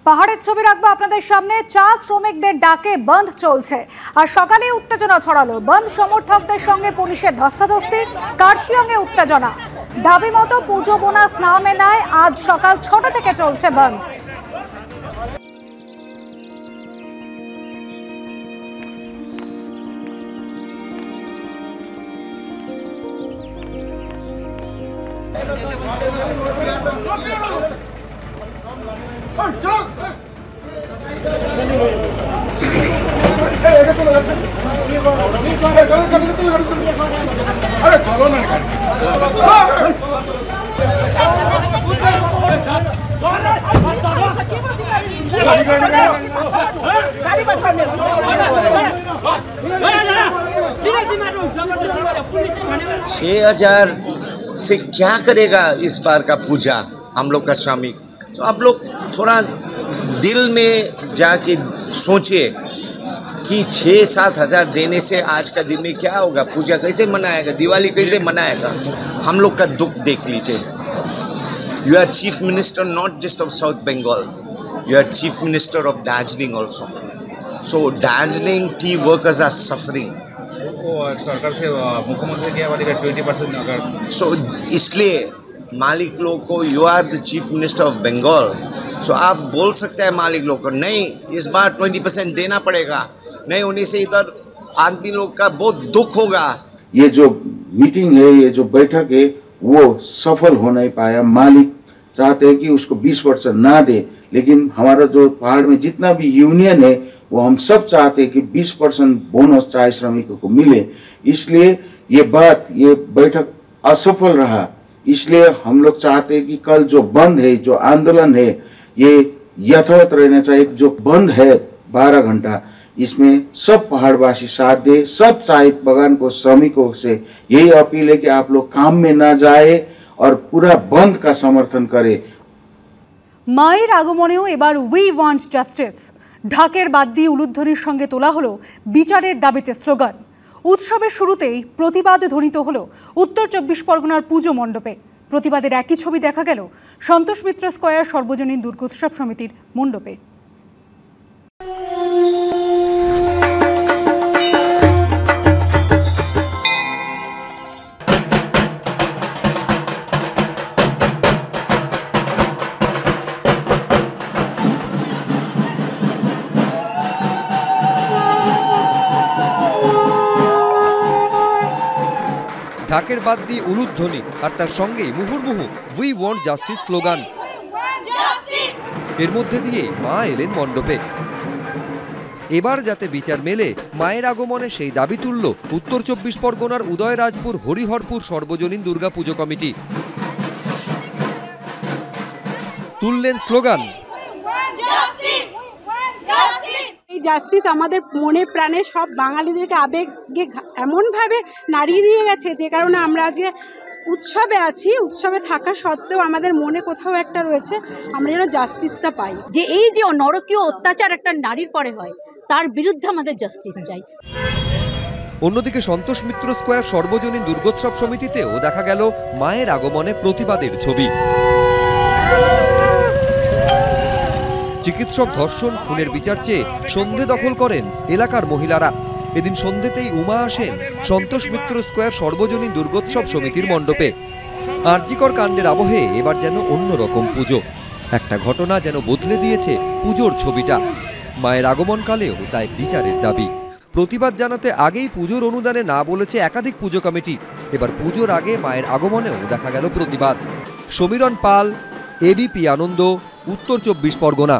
পাহাড়ের ছবি রাখবো আপনাদের সামনে। চা শ্রমিকদের ডাকে বন্ধ চলছে আর সকালে উত্তেজনা ছড়ালো। বন্ধ সমর্থকদের সঙ্গে পুলিশের ধস্তাধস্তি, কার্শিয়ংয়ে উত্তেজনা। দাবি মতো পুজো বোনাস না মেলায় আজ সকাল ৬টা থেকে চলছে বন্ধ। छह 6,000 से क्या करेगा इस बार का पूजा हम लोग का श्रमिक। तो आप लोग थोड़ा दिल में जाके सोचिए कि 6-7 हज़ार देने से आज का दिन में क्या होगा, पूजा कैसे मनाएगा, दिवाली कैसे मनाएगा। हम लोग का दुख देख लीजिए। You are chief minister not just of south Bengal, you are chief minister of Darjeeling also. So Darjeeling tea workers are suffering. सरकार से मुख्यमंत्री क्या बोलेगा 20% अगर। सो इसलिए मालिक लोग को, you are the chief minister of Bengal, so आप बोल सकते हैं मालिक लोग को नहीं इस बार 20% देना पड़ेगा, नहीं होने से इधर आदमी लोग का बहुत दुख होगा। ये जो मीटिंग है, ये जो बैठक है, वो सफल हो नहीं पाया। मालिक चाहते हैं कि उसको 20% ना दे, लेकिन हमारा जो पहाड़ में जितना भी यूनियन है वो हम सब चाहते हैं कि 20% बोनस चाय श्रमिकों को मिले। इसलिए ये बैठक असफल रहा। इसलिए हम लोग चाहते हैं कि कल जो बंद है, जो आंदोलन है, ये यथावत रहना चाहिए। जो बंद है 12 घंटा, इसमें सब पहाड़वासी साथ दे। सब चाय बागान को श्रमिकों से यही अपील है कि आप लोग काम में ना जाए और पूरा बंद का समर्थन करें। মায়ের আগমনেও এবার উই ওয়ান্ট জাস্টিস। ঢাকের বাদ দিয়ে উলুধ্বনির সঙ্গে তোলা হলো বিচারের দাবিতে স্লোগান। উৎসবের শুরুতেই প্রতিবাদ ধ্বনিত হলো উত্তর ২৪ পরগনার পুজো মণ্ডপে। প্রতিবাদের একই ছবি দেখা গেল সন্তোষ মিত্র স্কয়ার সর্বজনীন দুর্গোৎসব সমিতির মণ্ডপে। ঢাকের বাদ দিয়ে উলুধ্বনি আর তার সঙ্গেই মুহুর্মুহু উই ওয়ান্ট জাস্টিস স্লোগান। এর মধ্যে দিয়ে মা এলেন মণ্ডপে। এবার যাতে বিচার মেলে, মায়ের আগমনে সেই দাবি তুলল উত্তর ২৪ পরগনার উদয়রাজপুর হরিহরপুর সর্বজনীন দুর্গা পুজো কমিটি। তুললেন স্লোগান। জাস্টিস আমাদের মনে প্রাণে সব বাঙালিদেরকে আবেগে এমনভাবে নাড়িয়ে দিয়ে গেছে, যে কারণে আমরা আজকে উৎসবে আছি। উৎসবে থাকা সত্ত্বেও আমাদের মনে কোথাও একটা রয়েছে, আমরা যেন জাস্টিসটা পাই। যে এই যে নরকীয় অত্যাচার একটা নারীর পরে হয়, তার বিরুদ্ধে আমাদের জাস্টিস চাই। অন্যদিকে সন্তোষ মিত্র স্কয়ার সর্বজনীন দুর্গোৎসব সমিতিতেও দেখা গেল মায়ের আগমনে প্রতিবাদের ছবি। চিকিৎসক ধর্ষণ খুনের বিচার চেয়ে সন্ধে দখল করেন এলাকার মহিলারা। এদিন সন্ধেতেই উমা আসেন সন্তোষ মিত্র স্কয়ার সর্বজনীন দুর্গোৎসব সমিতির মণ্ডপে। আরজিকর কাণ্ডের আবহে এবার যেন অন্যরকম পুজো। একটা ঘটনা যেন বদলে দিয়েছে পুজোর ছবিটা। মায়ের আগমনকালেও তাই বিচারের দাবি। প্রতিবাদ জানাতে আগেই পুজোর অনুদানে না বলেছে একাধিক পুজো কমিটি। এবার পুজোর আগে মায়ের আগমনেও দেখা গেল প্রতিবাদ। সমীরণ পাল, এবিপি আনন্দ, উত্তর ২৪ পরগনা।